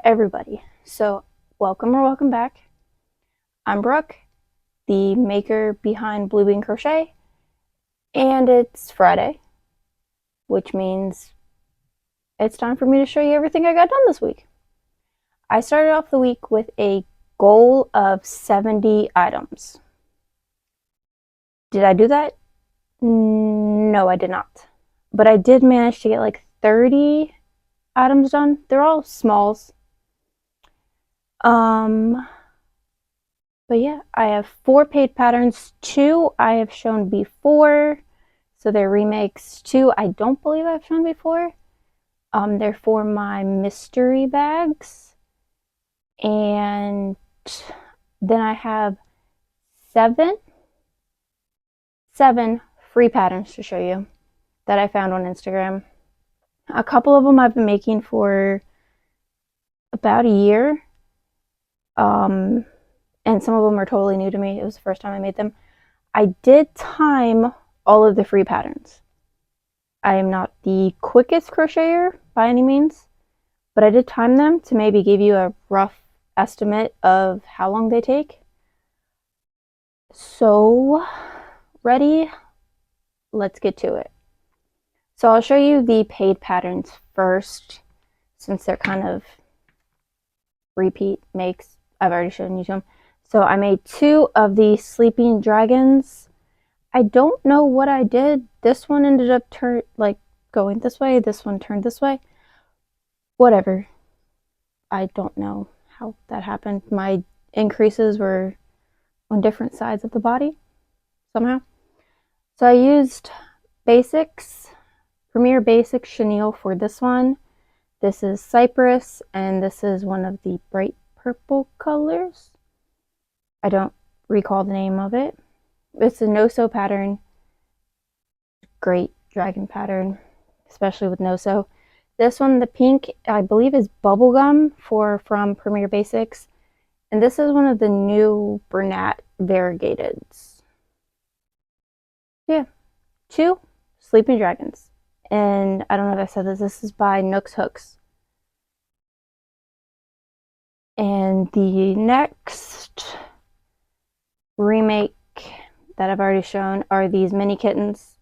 Everybody. So welcome back. I'm Brooke, the maker behind Blue Bean Crochet, and it's Friday, which means it's time for me to show you everything I got done this week. I started off the week with a goal of 70 items. Did I do that? No, I did not. But I did manage to get like 30 items done. They're all smalls. But yeah, I have 4 paid patterns. 2 I have shown before, so they're remakes. 2 I don't believe I've shown before. They're for my mystery bags. And then I have seven free patterns to show you that I found on Instagram. A couple of them I've been making for about a year. And some of them are totally new to me. It was the first time I made them. I did time all of the free patterns. I am not the quickest crocheter by any means, but I did time them to maybe give you a rough estimate of how long they take. So, ready? Let's get to it. So I'll show you the paid patterns first, since they're kind of repeat makes. I've already shown you them. So I made 2 of the sleeping dragons. I don't know what I did. This one ended up going this way. This one turned this way. Whatever. I don't know how that happened. My increases were on different sides of the body somehow. So I used Basics, Premier Basics Chenille for this one. This is Cypress, and this is one of the bright purple colors. I don't recall the name of it. It's a no-sew pattern. Great dragon pattern, especially with no-sew. This one, the pink, I believe is Bubblegum from Premier Basics. And this is one of the new Bernat variegateds. Yeah, 2 Sleeping Dragons. And I don't know if I said this, this is by Nooks Hooks. And the next remake that I've already shown are these mini kittens.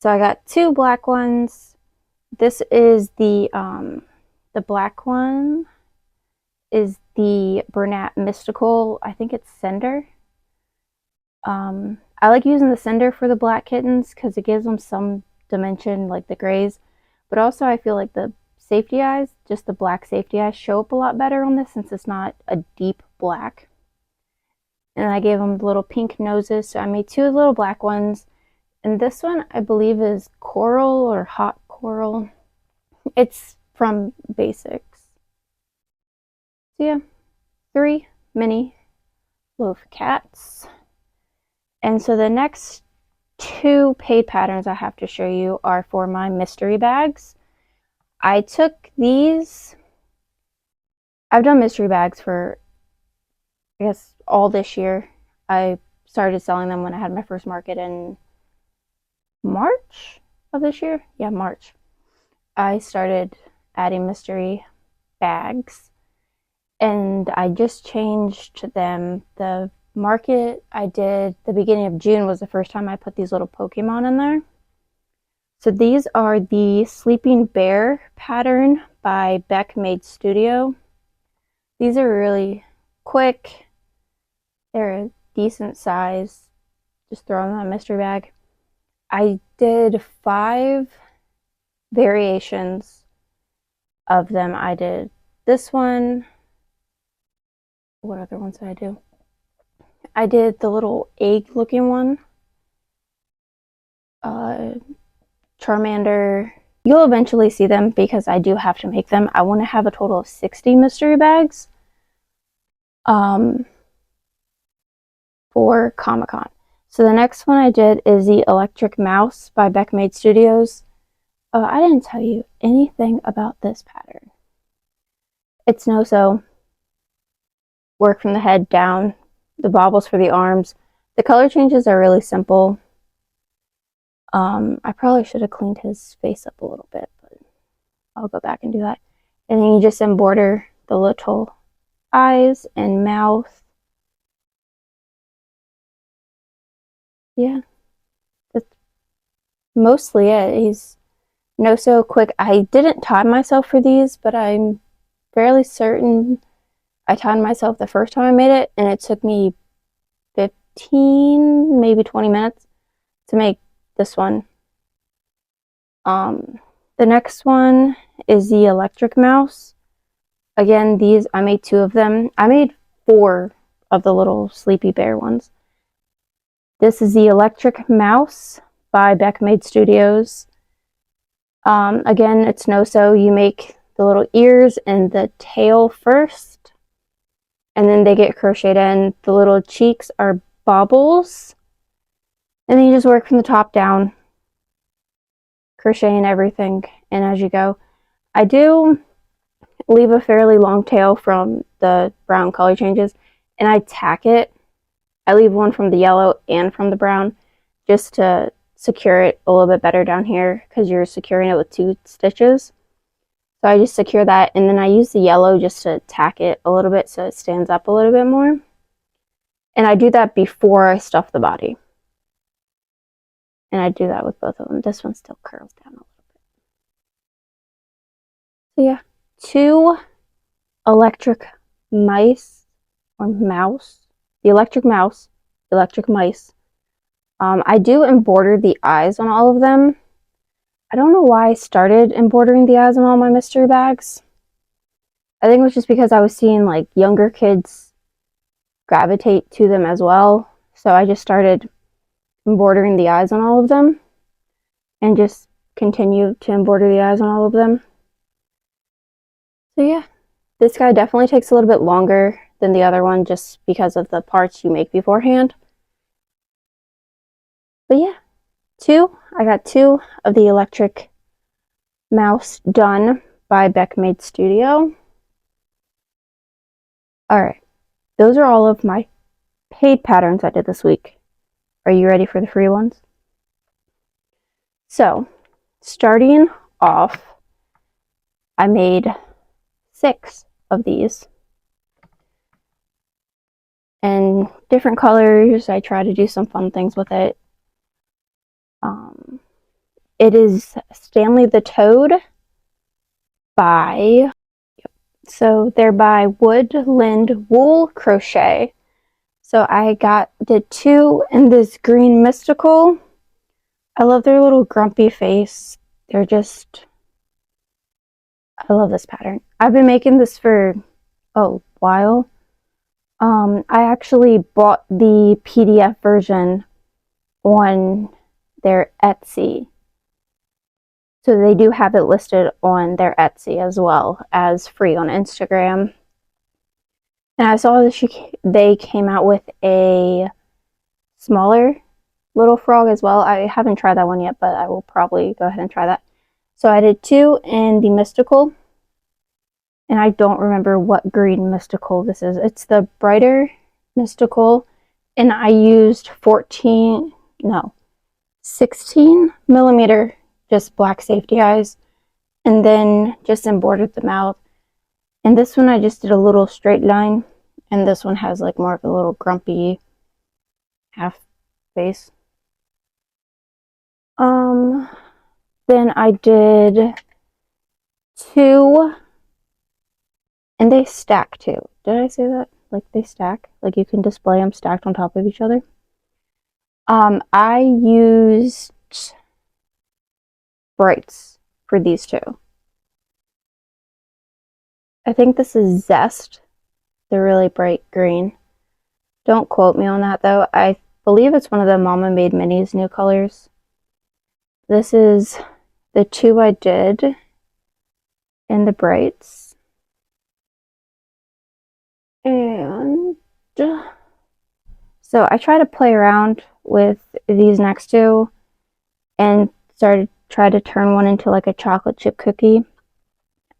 So I got 2 black ones. This is the black one is the Bernat Mystical. I think it's Cinder. I like using the Cinder for the black kittens because it gives them some dimension, like the grays. But also I feel like the safety eyes, just the black safety eyes, show up a lot better on this since it's not a deep black. And I gave them the little pink noses, so I made 2 little black ones. And this one I believe is Coral or Hot Coral. It's from Basics. So yeah, 3 mini loaf cats. And so the next 2 paid patterns I have to show you are for my mystery bags. I took these. I've done mystery bags for, I guess, all this year. I started selling them when I had my first market in March of this year. Yeah, March. I started adding mystery bags, and I just changed them. The market I did the beginning of June was the first time I put these little Pokemon in there. So these are the Sleeping Bear pattern by Beck Made Studio. These are really quick. They're a decent size. Just throw them in that mystery bag. I did 5 variations of them. I did this one. What other ones did I do? I did the little egg looking one. Charmander. You'll eventually see them because I do have to make them. I want to have a total of 60 mystery bags for Comic-Con. So the next one I did is the Electric Mouse by Beck Made Studios. I didn't tell you anything about this pattern. It's no-sew. Work from the head down. The bobbles for the arms. The color changes are really simple. I probably should have cleaned his face up a little bit, but I'll go back and do that. And then you just embroider the little eyes and mouth. Yeah, that's mostly it. He's no so quick. I didn't time myself for these, but I'm fairly certain I timed myself the first time I made it, and it took me 15, maybe 20 minutes to make this one. The next one is the electric mouse. Again, these, I made 2 of them. I made 4 of the little sleepy bear ones. This is the electric mouse by Beck Made Studios. Again, it's no-so. You make the little ears and the tail first, and then they get crocheted in. The little cheeks are baubles, and then you just work from the top down, crocheting everything in as you go. I do leave a fairly long tail from the brown color changes, and I tack it. I leave one from the yellow and from the brown just to secure it a little bit better down here because you're securing it with 2 stitches. So I just secure that, and then I use the yellow just to tack it a little bit so it stands up a little bit more. And I do that before I stuff the body. And I do that with both of them. This one still curls down a little bit. So yeah, 2 electric mice or mouse. The electric mouse, electric mice. I do embroider the eyes on all of them. I don't know why I started embroidering the eyes on all my mystery bags. I think it was just because I was seeing like younger kids gravitate to them as well. So I just started embroidering the eyes on all of them and just continue to embroider the eyes on all of them. So yeah, this guy definitely takes a little bit longer than the other one just because of the parts you make beforehand. But yeah, I got 2 of the electric mouse done by Beck Made Studio. Alright, those are all of my paid patterns I did this week. Are you ready for the free ones? So, starting off, I made 6 of these. And different colors. I try to do some fun things with it. It is Stanley the Toad by, so they're by Woodland Wool Crochet. So I did 2 in this green mystical. I love their little grumpy face. They're just, I love this pattern. I've been making this for a while. I actually bought the PDF version on their Etsy. So they do have it listed on their Etsy as well as free on Instagram. And I saw that they came out with a smaller little frog as well. I haven't tried that one yet, but I will probably go ahead and try that. So I did 2 in the mystical. And I don't remember what green mystical this is. It's the brighter mystical. And I used 16 millimeter just black safety eyes, and then just embroidered them out. And this one I just did a little straight line, and this one has like more of a little grumpy half face. Then I did 2, and they stack too. Did I say that? Like they stack? Like you can display them stacked on top of each other. I used brights for these 2. I think this is Zest. They're really bright green. Don't quote me on that though. I believe it's one of the Mama Made Minis new colors. This is the 2 I did in the brights. And so I try to play around with these next 2 and try to turn one into like a chocolate chip cookie.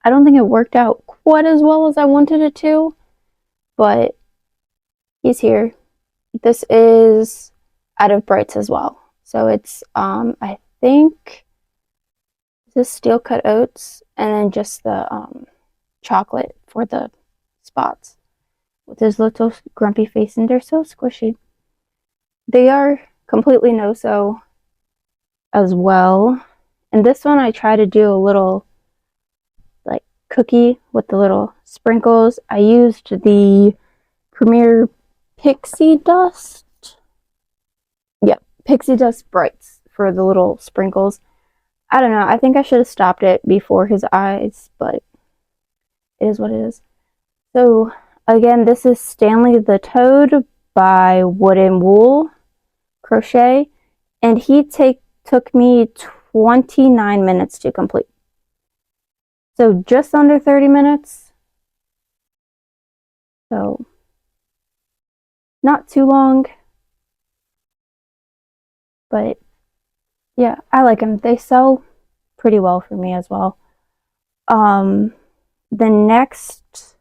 I don't think it worked out quite as well as I wanted it to, but he's here. This is out of brights as well. So it's, I think, this steel cut oats, and then just the chocolate for the spots with his little grumpy face, and they're so squishy. They are completely no-sew as well. And this one I try to do a little like cookie with the little sprinkles. I used the Premier Pixie Dust. Yep, Pixie Dust Brights for the little sprinkles. I don't know. I think I should have stopped it before his eyes, but it is what it is. So again, this is Stanley the Toad by Wood and Wool Crochet, and he took me 29 minutes to complete. So just under 30 minutes. So not too long. But yeah, I like them. They sell pretty well for me as well. The next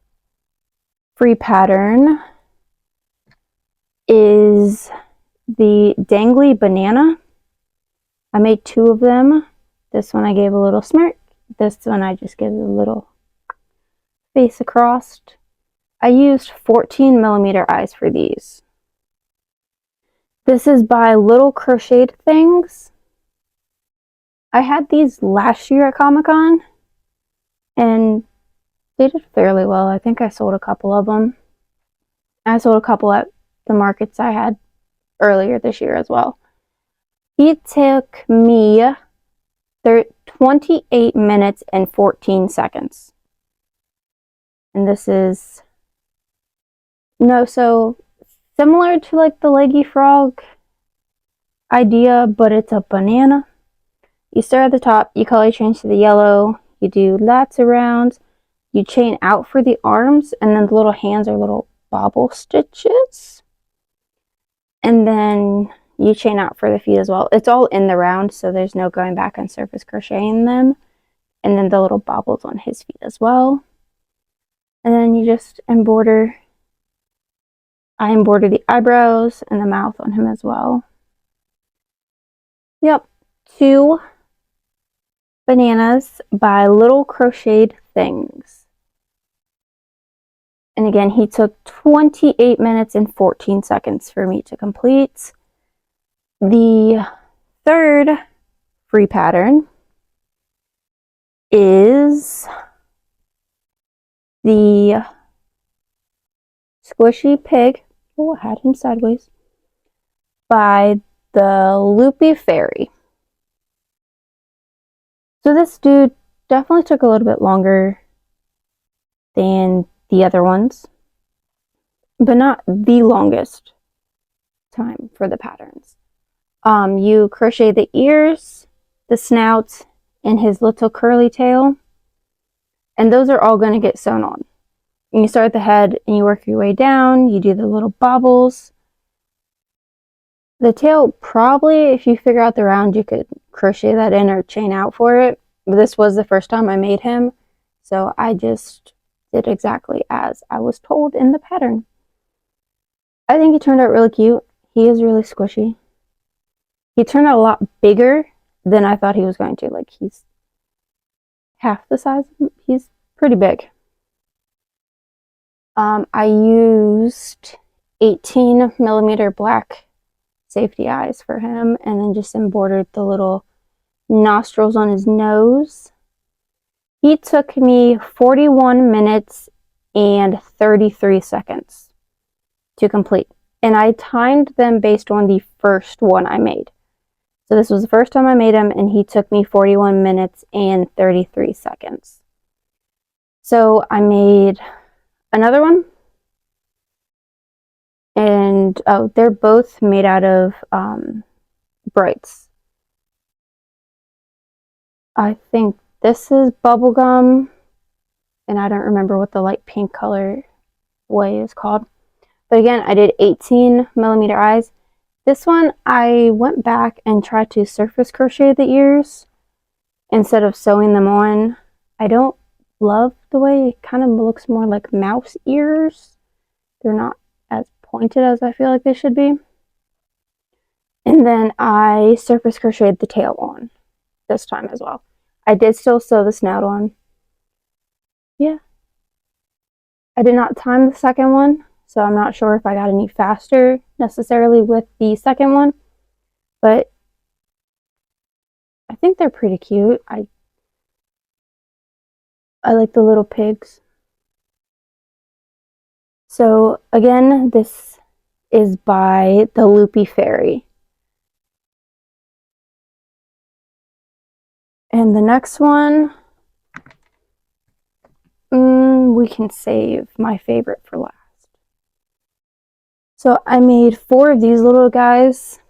free pattern is the Dangly Banana. I made 2 of them. This one I gave a little smirk. This one I just gave a little face across. I used 14mm eyes for these. This is by Little Crocheted Things. I had these last year at Comic-Con, and they did fairly well. I think I sold a couple of them. I sold a couple at the markets I had earlier this year as well. It took me 28 minutes and 14 seconds. And this is so similar to like the Leggy Frog idea, but it's a banana. You start at the top, you color change to the yellow, you do lots of rounds, you chain out for the arms, and then the little hands are little bobble stitches. And then you chain out for the feet as well. It's all in the round, so there's no going back and surface crocheting them. And then the little bobbles on his feet as well. And then you just embroider. I embroider the eyebrows and the mouth on him as well. Yep, 2 bananas by Little Crocheted Things. And again, he took 28 minutes and 14 seconds for me to complete. The third free pattern is the Squishy Pig. Oh, I had him sideways. By the Loopy Fairy. So this dude definitely took a little bit longer than the other ones, but not the longest time for the patterns. You crochet the ears, the snout, and his little curly tail, and those are all going to get sewn on. And you start at the head and you work your way down, you do the little bobbles. The tail, probably, if you figure out the round, you could crochet that in or chain out for it. But this was the first time I made him, so I just did exactly as I was told in the pattern. I think he turned out really cute. He is really squishy. He turned out a lot bigger than I thought he was going to. Like, he's half the size. He's pretty big. I used 18mm black safety eyes for him, and then just embroidered the little nostrils on his nose. He took me 41 minutes and 33 seconds to complete, and I timed them based on the first one I made. So this was the first time I made him, and he took me 41 minutes and 33 seconds. So I made another one, and they're both made out of brights. I think this is bubblegum, and I don't remember what the light pink color way is called. But again, I did 18mm eyes. This one, I went back and tried to surface crochet the ears instead of sewing them on. I don't love the way it kind of looks more like mouse ears. They're not as pointed as I feel like they should be. And then I surface crocheted the tail on this time as well. I did still sew the snout on. Yeah. I did not time the second one, so I'm not sure if I got any faster necessarily with the second one, but I think they're pretty cute. I like the little pigs. So again, this is by the Loopy Fairy. And the next one, we can save my favorite for last. So I made 4 of these little guys.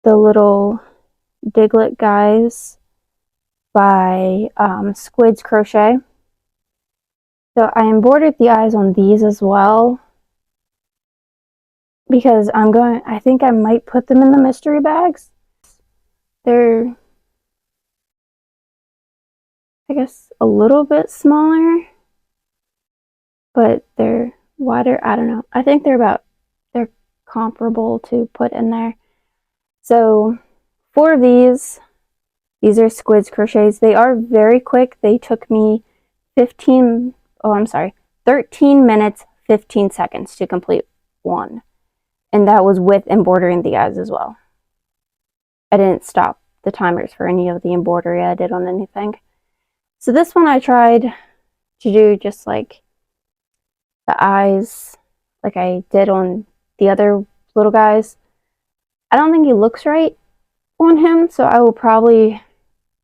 The little Diglett guys by Squid's Crochet. So I embroidered the eyes on these as well because I think I might put them in the mystery bags. They're, I guess, a little bit smaller, but they're wider. I don't know. I think they're comparable to put in there. So 4 of these are Squid's Crochets. They are very quick. They took me 13 minutes, 15 seconds to complete one. And that was with embroidering the eyes as well. I didn't stop the timers for any of the embroidery I did on anything. So this one I tried to do just like the eyes like I did on the other little guys. I don't think he looks right on him, so I will probably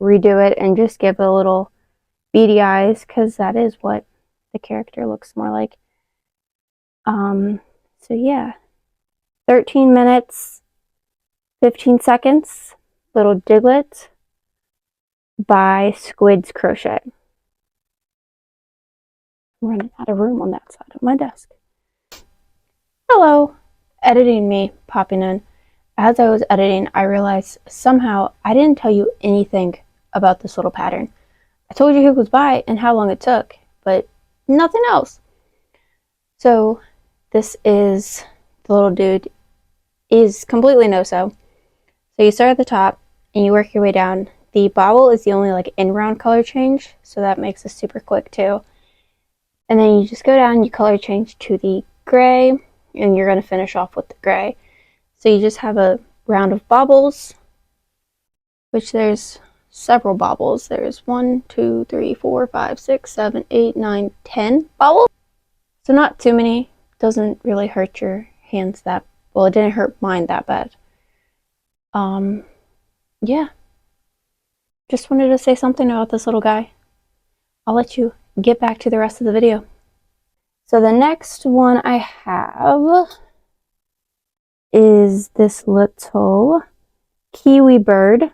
redo it and just give a little beady eyes because that is what the character looks more like. So yeah, 13 minutes, 15 seconds, little Diglett by Squid's Crochet. I'm running out of room on that side of my desk. Hello, editing me popping in. As I was editing, I realized somehow I didn't tell you anything about this little pattern. I told you who it was by and how long it took, but nothing else. So this is the little dude. Is completely no-sew. So you start at the top and you work your way down. The bobble is the only like in-round color change, so that makes this super quick too. And then you just go down, you color change to the gray, and you're going to finish off with the gray. So you just have a round of bobbles, which there's several bobbles. There's 1, 2, 3, 4, 5, 6, 7, 8, 9, 10 bobbles. So not too many. Doesn't really hurt your hands that, well, it didn't hurt mine that bad. Yeah. Just wanted to say something about this little guy. I'll let you get back to the rest of the video. So the next one I have is this little kiwi bird.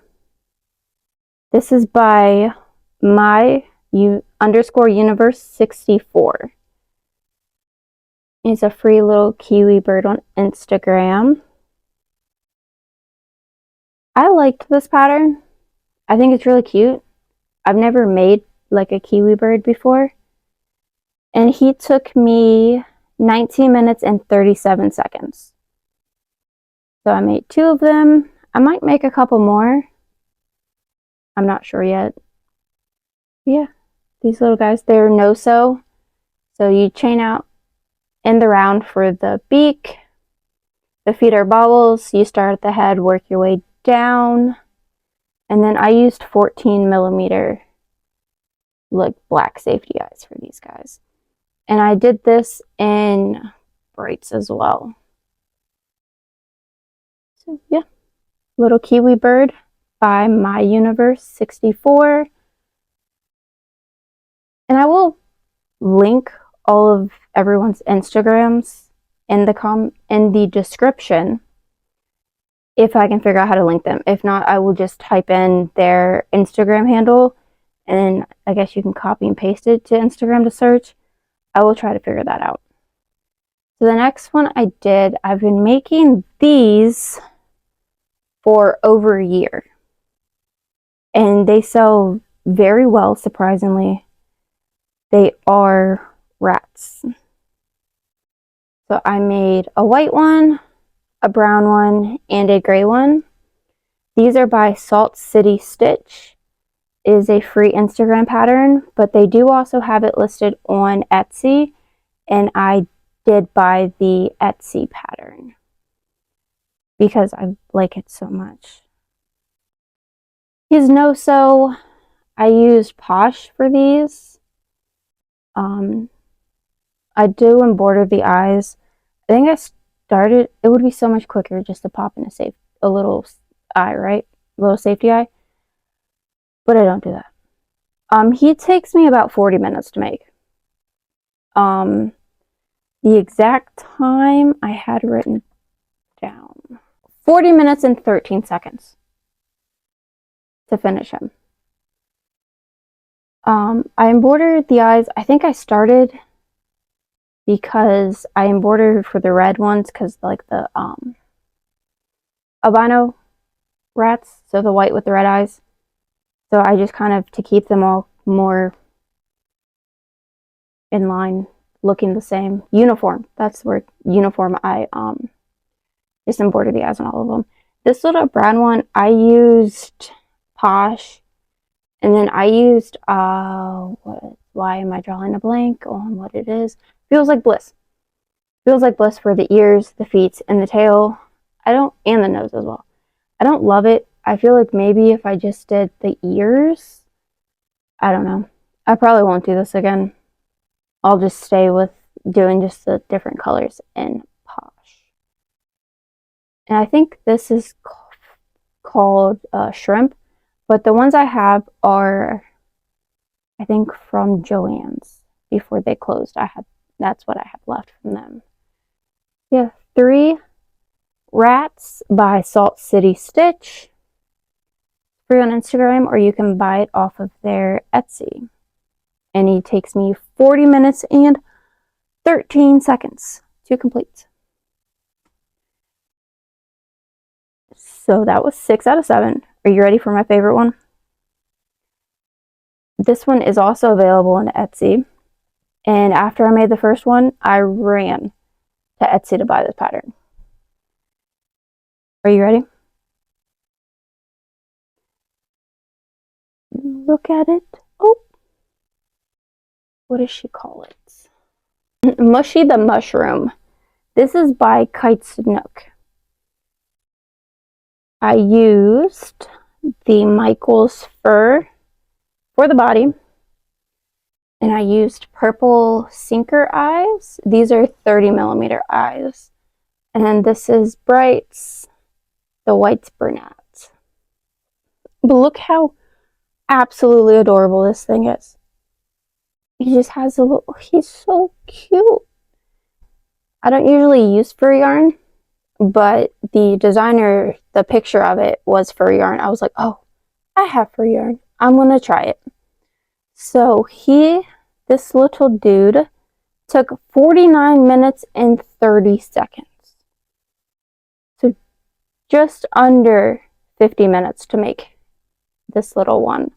This is by my_universe64. He's a free little kiwi bird on Instagram. I liked this pattern. I think it's really cute. I've never made like a kiwi bird before. And he took me 19 minutes and 37 seconds. So I made 2 of them. I might make a couple more. I'm not sure yet. Yeah, these little guys, they're no-sew. So you chain out in the round for the beak. The feet are bobbles. You start at the head, work your way down. And then I used 14mm like black safety eyes for these guys. And I did this in brights as well. So yeah, little kiwi bird by my_universe64. And I will link all of everyone's Instagrams in the description if I can figure out how to link them. If not, I will just type in their Instagram handle and I guess you can copy and paste it to Instagram to search. I will try to figure that out. So the next one I've been making these for over a year. And they sell very well, surprisingly. They are rats. So I made a white one, a brown one, and a gray one. These are by Salt City Stitch. is a free Instagram pattern, but they do also have it listed on Etsy, and I did buy the Etsy pattern because I like it so much. His no-sew, I used Posh for these. I do embroider the eyes. I think I started, it would be so much quicker just to pop in a little eye, right? A little safety eye. But I don't do that. He takes me about 40 minutes to make. The exact time I had written down 40 minutes and 13 seconds to finish him. I embroidered the eyes. I think I started because I embroidered for the red ones because like the albino rats, so the white with the red eyes. So I just kind of, to keep them all more in line, looking the same, uniform. That's the word, uniform. I just embroidered the eyes on all of them. This little brown one, I used Posh, and then I used why am I drawing a blank on what it is? Feels Like Bliss. Feels Like Bliss for the ears, the feet, and the tail. And the nose as well. I don't love it. I feel like maybe if I just did the ears, I don't know. I probably won't do this again. I'll just stay with doing just the different colors in Posh. And I think this is called Shrimp, but the ones I have are, I think, from Joann's before they closed. That's what I have left from them. Yeah, 3 Rats by Salt City Stitch. Free on Instagram, or you can buy it off of their Etsy. And it takes me 40 minutes and 13 seconds to complete. So that was 6 out of 7. Are you ready for my favorite one? This one is also available on Etsy. And after I made the first one, I ran to Etsy to buy this pattern. Are you ready? Look at it. Oh, what does she call it? Mushy the Mushroom. This is by Kites Nook. I used the Michaels fur for the body, and I used purple sinker eyes. These are 30mm eyes. And then this is Bright's, the White's Burnett. But look how absolutely adorable this thing is. He just has a little, he's so cute. I don't usually use fur yarn, but the designer, the picture of it was fur yarn. I was like, oh, I have fur yarn. I'm gonna try it. So this little dude took 49 minutes and 30 seconds. So just under 50 minutes to make this little one.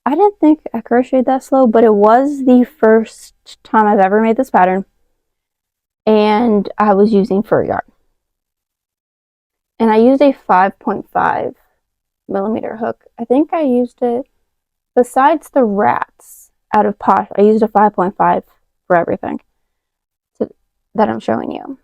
I didn't think I crocheted that slow, but it was the first time I've ever made this pattern. And I was using fur yarn. And I used a 5.5mm hook. I think I used it, besides the rats out of Posh, I used a 5.5 for everything that I'm showing you.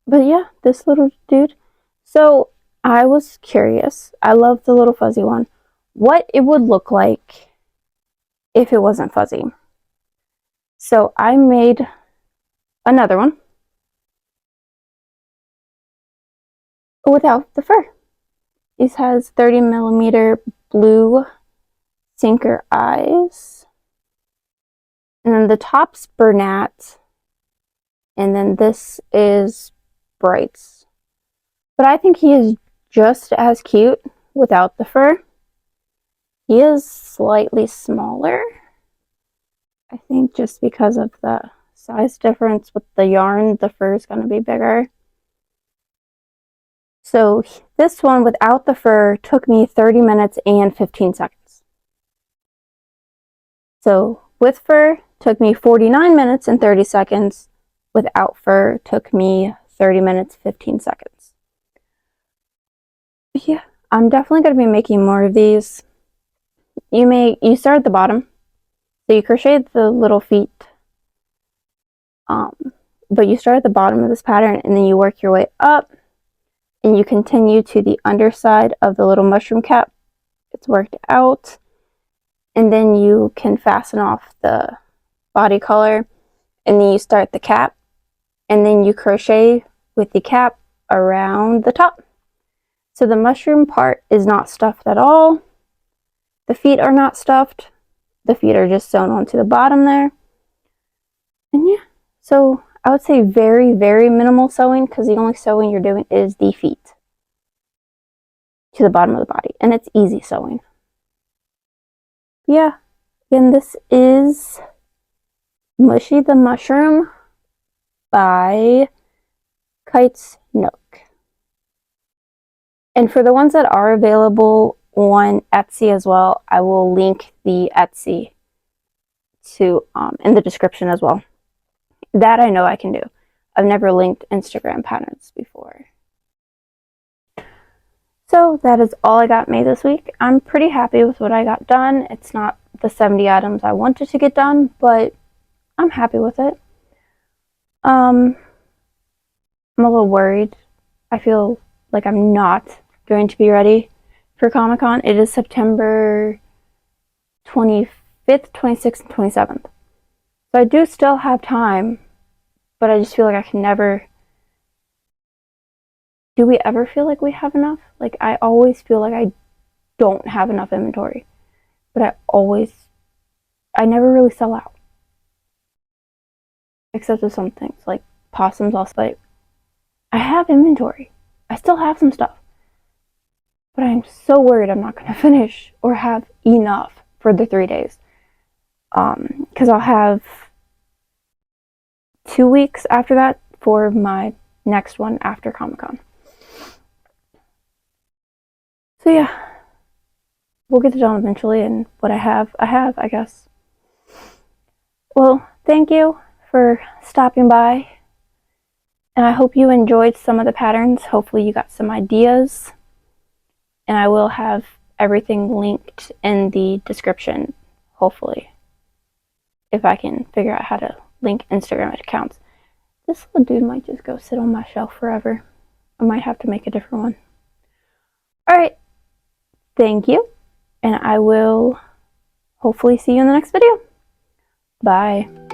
But yeah, this little dude. So I was curious. I love the little fuzzy one. What it would look like if it wasn't fuzzy. So I made another one without the fur. This has 30mm blue sinker eyes. And then the top's Burnett. And then this is Bright's. But I think he is just as cute without the fur. He is slightly smaller. I think just because of the size difference with the yarn, the fur is going to be bigger. So this one without the fur took me 30 minutes and 15 seconds. So with fur took me 49 minutes and 30 seconds. Without fur took me 30 minutes, 15 seconds. Yeah, I'm definitely going to be making more of these. You start at the bottom, so you crochet the little feet, but you start at the bottom of this pattern and then you work your way up and you continue to the underside of the little mushroom cap. It's worked out, and then you can fasten off the body color, and then you start the cap, and then you crochet with the cap around the top. So the mushroom part is not stuffed at all. The feet are not stuffed. The feet are just sewn onto the bottom there. And yeah, so I would say very, very minimal sewing, because the only sewing you're doing is the feet to the bottom of the body, and it's easy sewing. Yeah, and this is Mushy the Mushroom by Kite's Nook. And for the ones that are available on Etsy as well, I will link the Etsy to in the description as well. That I know I can do. I've never linked Instagram patterns before. So that is all I got made this week. I'm pretty happy with what I got done. It's not the 70 items I wanted to get done, but I'm happy with it. I'm a little worried. I feel like I'm not going to be ready for Comic-Con. It is September 25th, 26th, and 27th. So I do still have time, but I just feel like I can never... Do we ever feel like we have enough? Like, I always feel like I don't have enough inventory. But I never really sell out. Except with some things, like possums, also. Like, I have inventory. I still have some stuff. But I'm so worried I'm not going to finish or have enough for the 3 days. Because I'll have 2 weeks after that for my next one after Comic-Con. So yeah, we'll get it done eventually, and what I have, I guess. Well, thank you for stopping by, and I hope you enjoyed some of the patterns. Hopefully you got some ideas, and I will have everything linked in the description, hopefully, if I can figure out how to link Instagram accounts. This little dude might just go sit on my shelf forever. I might have to make a different one. Alright, thank you, and I will hopefully see you in the next video. Bye.